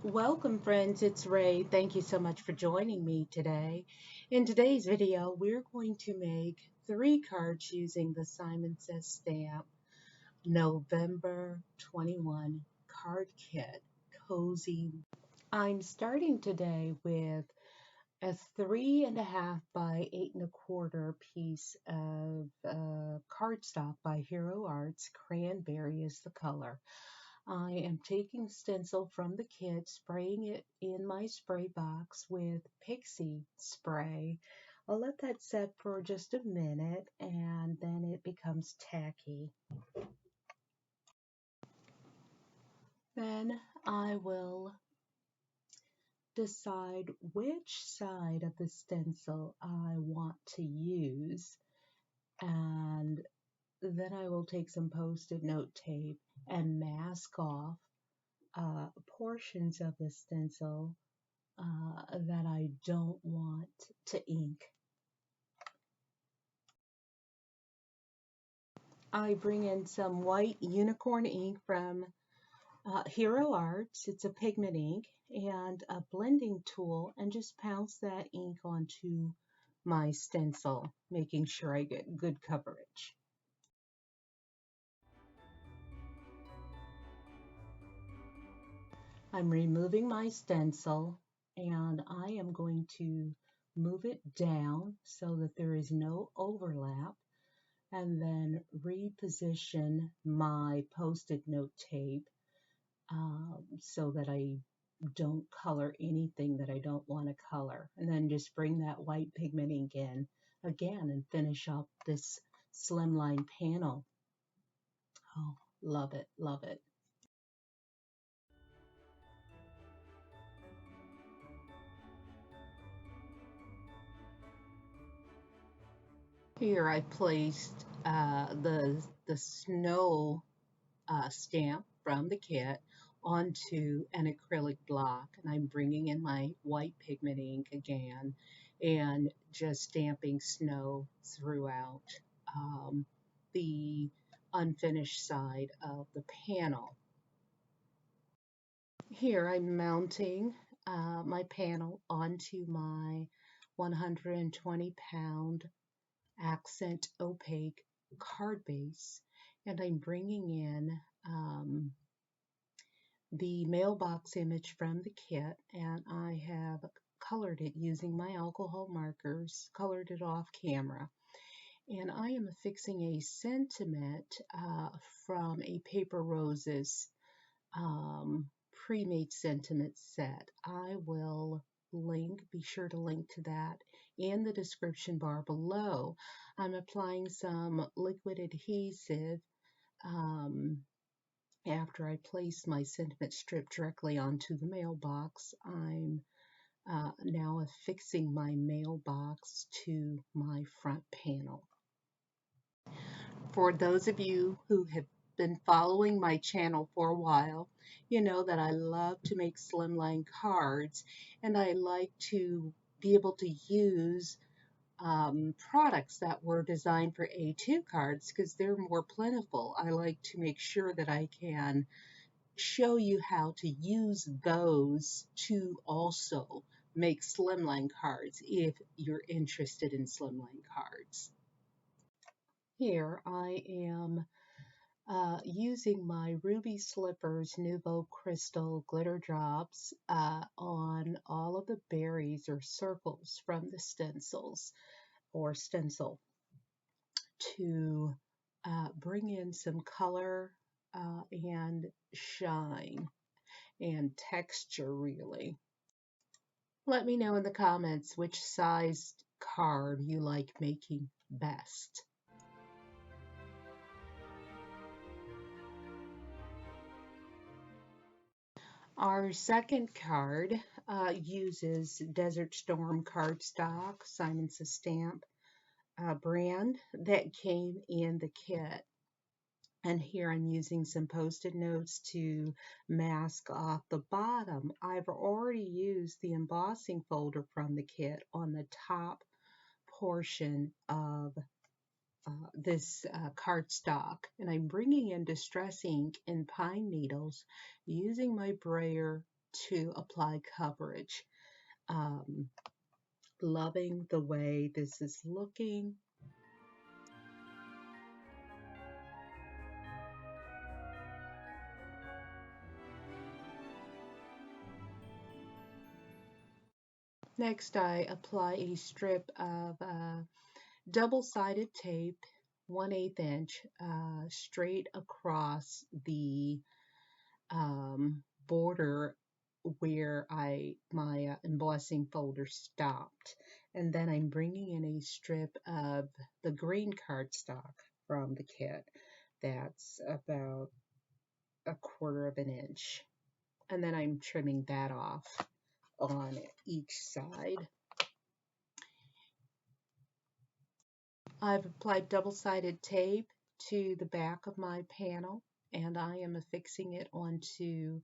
Welcome friends, it's Ray. Thank you so much for joining me today. In today's video, we're going to make 3 cards using the Simon Says stamp November 21 card kit, Cozy. I'm starting today with a 3.5 by 8.25 piece of cardstock by Hero Arts. Cranberry is the color. I am taking stencil from the kit, spraying it in my spray box with Pixie spray. I'll let that set for just a minute and then it becomes tacky. Then I will decide which side of the stencil I want to use, and then I will take some post-it note tape and mask off portions of the stencil that I don't want to ink. I bring in some white unicorn ink from Hero Arts. It's a pigment ink, and a blending tool, and just pounce that ink onto my stencil, making sure I get good coverage. I'm removing my stencil, and I am going to move it down so that there is no overlap, and then reposition my post-it note tape so that I don't color anything that I don't want to color. And then just bring that white pigment ink in again and finish up this slimline panel. Oh, love it, love it. Here I placed the snow stamp from the kit onto an acrylic block, and I'm bringing in my white pigment ink again and just stamping snow throughout the unfinished side of the panel. Here I'm mounting my panel onto my 120-pound accent opaque card base, and I'm bringing in the mailbox image from the kit, and I have colored it using my alcohol markers, colored it off camera. And I am affixing a sentiment from a Paper Roses pre-made sentiment set. I will be sure to link to that in the description bar below. I'm applying some liquid adhesive after I place my sentiment strip directly onto the mailbox. I'm now affixing my mailbox to my front panel. For those of you who have been following my channel for a while, you know that I love to make slimline cards, and I like to be able to use products that were designed for A2 cards because they're more plentiful. I like to make sure that I can show you how to use those to also make slimline cards if you're interested in slimline cards. Here I am using my Ruby Slippers Nuvo Crystal Glitter Drops on all of the berries or circles from the stencils or stencil to bring in some color and shine and texture, really. Let me know in the comments which sized card you like making best. Our second card uses Desert Storm cardstock, Simon Says stamp brand that came in the kit. And here I'm using some post-it notes to mask off the bottom. I've already used the embossing folder from the kit on the top portion of this cardstock, and I'm bringing in distress ink and pine needles using my brayer to apply coverage. Um, Loving the way this is looking. Next, I apply a strip of double-sided tape, 1/8 inch, straight across the border where my embossing folder stopped. And then I'm bringing in a strip of the green cardstock from the kit. That's about 1/4 of an inch. And then I'm trimming that off on each side. I've applied double-sided tape to the back of my panel, and I am affixing it onto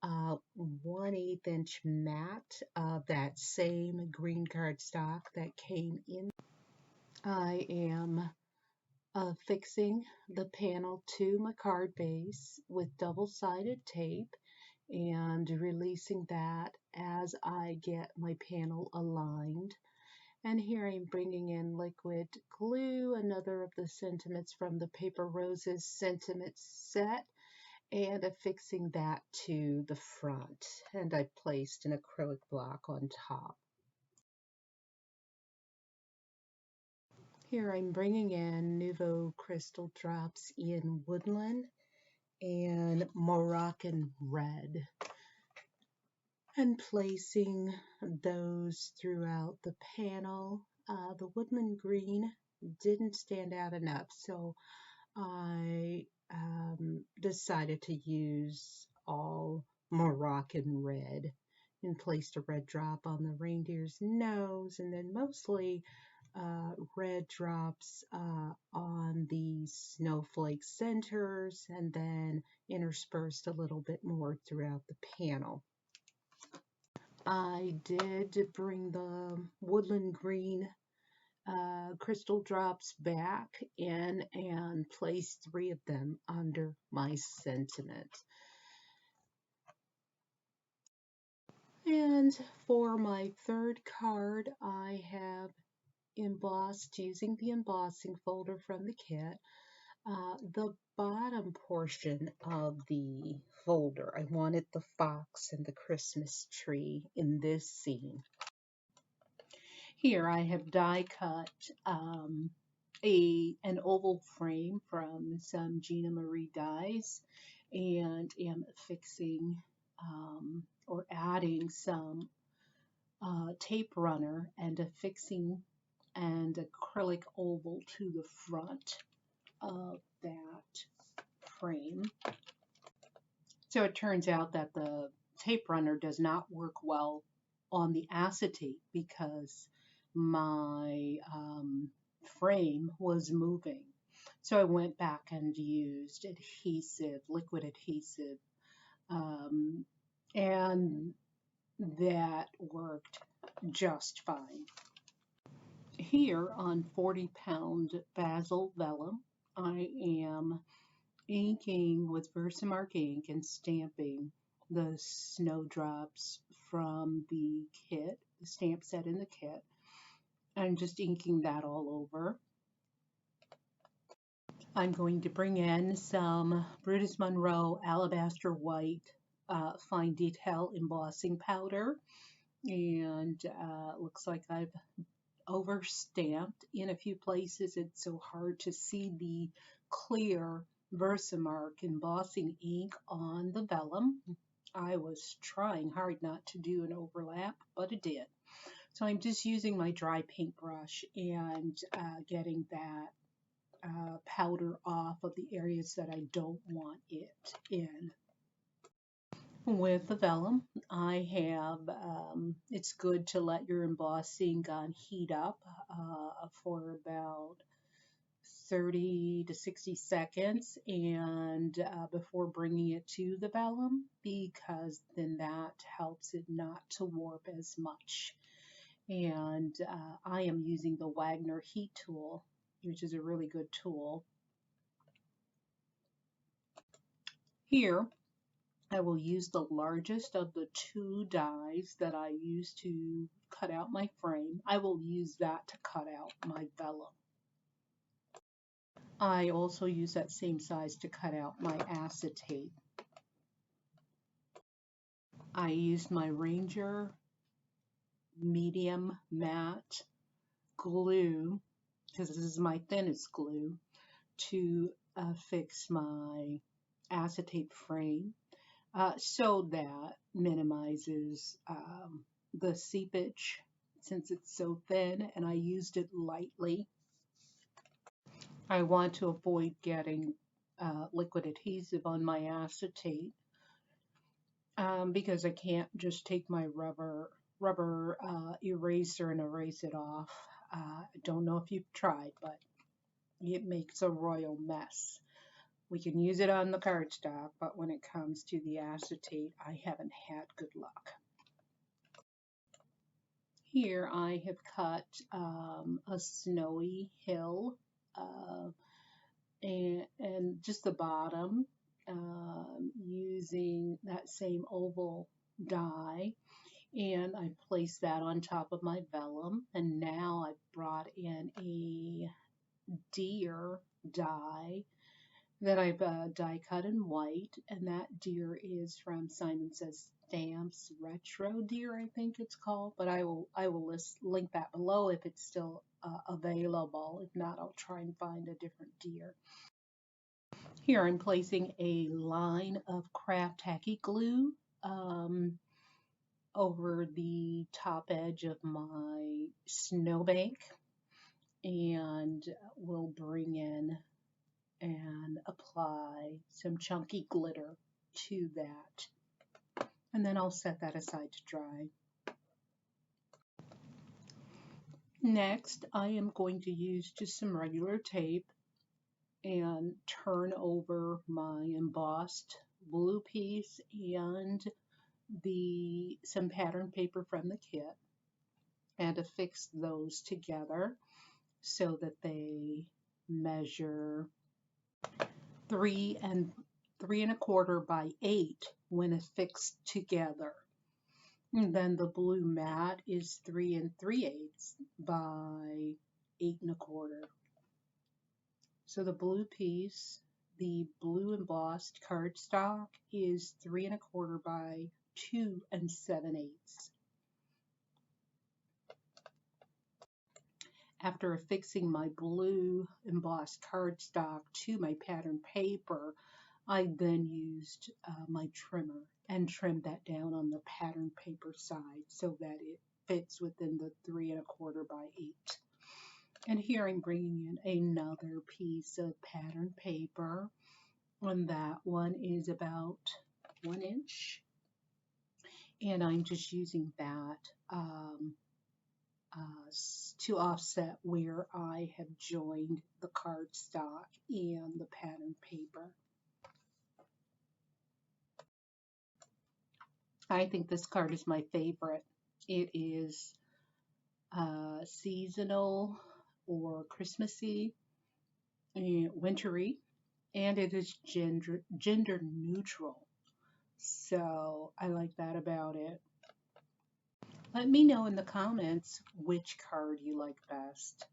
1/8 inch mat of that same green cardstock that came in. I am affixing the panel to my card base with double-sided tape and releasing that as I get my panel aligned. And here I'm bringing in liquid glue, another of the sentiments from the Paper Roses sentiment set, and affixing that to the front. And I placed an acrylic block on top. Here I'm bringing in Nuvo crystal drops in Woodland and Moroccan red, and placing those throughout the panel. The Woodland green didn't stand out enough, so I decided to use all Moroccan red and placed a red drop on the reindeer's nose, and then mostly red drops on the snowflake centers, and then interspersed a little bit more throughout the panel. I did bring the Woodland green crystal drops back in and place 3 of them under my sentiment. And for my third card, I have embossed using the embossing folder from the kit. The bottom portion of the folder, I wanted the fox and the Christmas tree in this scene. Here I have die cut an oval frame from some Gina Marie dies, and am fixing or adding some tape runner and affixing an acrylic oval to the front of that frame. So it turns out that the tape runner does not work well on the acetate because my frame was moving. So I went back and used adhesive, liquid adhesive, and that worked just fine. Here on 40-pound Bazzill Vellum, I am inking with Versamark ink and stamping the snowdrops from the kit, the stamp set in the kit. I'm just inking that all over. I'm going to bring in some Brutus Monroe Alabaster White fine detail embossing powder, and looks like I've overstamped in a few places. It's so hard to see the clear Versamark embossing ink on the vellum. I was trying hard not to do an overlap, but it did. So I'm just using my dry paintbrush and getting that powder off of the areas that I don't want it in. With the vellum, I have, it's good to let your embossing gun heat up for about 30 to 60 seconds and before bringing it to the vellum, because then that helps it not to warp as much. And I am using the Wagner heat tool, which is a really good tool. Here I will use the largest of the two dies that I use to cut out my frame. I will use that to cut out my vellum. I also use that same size to cut out my acetate. I used my Ranger medium matte glue, because this is my thinnest glue, to fix my acetate frame, so that minimizes the seepage since it's so thin, and I used it lightly. I want to avoid getting liquid adhesive on my acetate, because I can't just take my rubber eraser and erase it off. I don't know if you've tried, but it makes a royal mess. We can use it on the cardstock, but when it comes to the acetate, I haven't had good luck. Here I have cut a snowy hill, and just the bottom, using that same oval die, and I placed that on top of my vellum, and now I've brought in a deer die that I've die cut in white, and that deer is from Simon Says Stamps Retro Deer, I think it's called, but I will link that below if it's still available. If not, I'll try and find a different deer. Here I'm placing a line of craft tacky glue over the top edge of my snowbank, and we'll bring in and apply some chunky glitter to that, and then I'll set that aside to dry. Next, I am going to use just some regular tape and turn over my embossed blue piece and some pattern paper from the kit, and affix those together so that they measure 3 1/4 by 8 when affixed together. And then the blue mat is 3 3/8 by 8 1/4. So the blue piece, the blue embossed cardstock, is 3 1/4 by 2 7/8. After affixing my blue embossed cardstock to my pattern paper, I then used my trimmer and trimmed that down on the pattern paper side so that it fits within the 3 1/4 by 8. And here I'm bringing in another piece of pattern paper, and that one is about 1 inch. And I'm just using that to offset where I have joined the cardstock and the pattern paper. I think this card is my favorite. It is seasonal or Christmassy, wintry, and it is gender neutral. So I like that about it. Let me know in the comments which card you like best.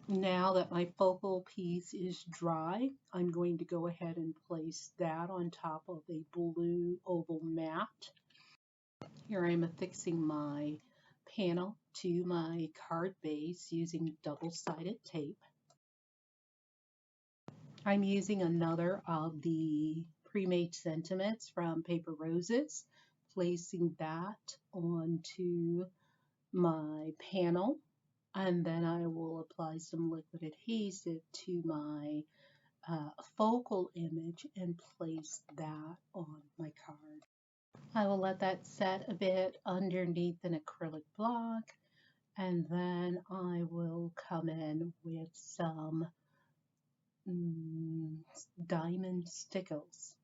Now that my focal piece is dry, I'm going to go ahead and place that on top of a blue oval mat. Here I'm affixing my panel to my card base using double-sided tape. I'm using another of the pre-made sentiments from Paper Roses, placing that onto my panel, and then I will apply some liquid adhesive to my focal image and place that on my card. I will let that set a bit underneath an acrylic block, and then I will come in with some diamond Stickles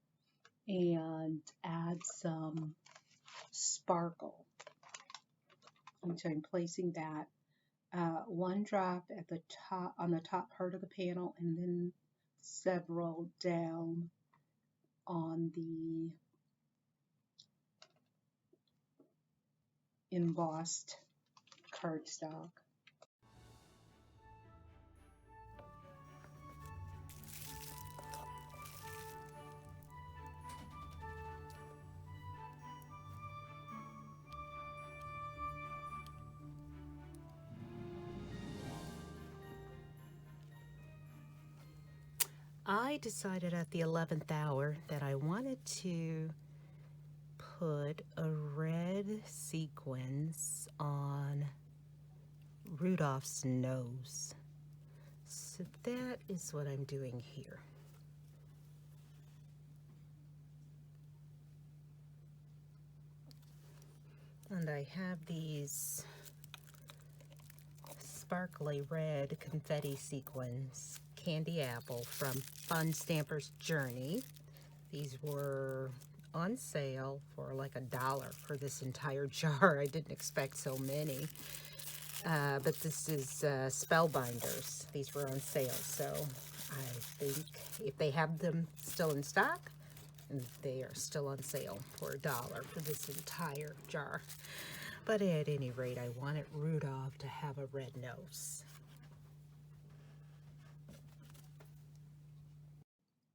and add some sparkle. And so I'm placing that 1 drop at the top, on the top part of the panel, and then several down on the embossed cardstock. I decided at the 11th hour that I wanted to put a red sequins on Rudolph's nose. So that is what I'm doing here. And I have these sparkly red confetti sequins candy apple from Fun Stamper's Journey. These were on sale for like $1 for this entire jar. I didn't expect so many. But this is Spellbinders. These were on sale, so I think if they have them still in stock, they are still on sale for $1 for this entire jar. But at any rate, I wanted Rudolph to have a red nose.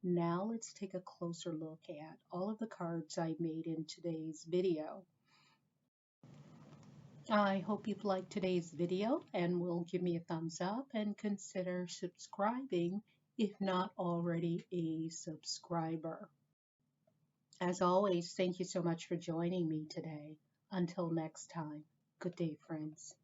Now let's take a closer look at all of the cards I made in today's video. I hope you've liked today's video and will give me a thumbs up and consider subscribing if not already a subscriber. As always, thank you so much for joining me today. Until next time, good day, friends.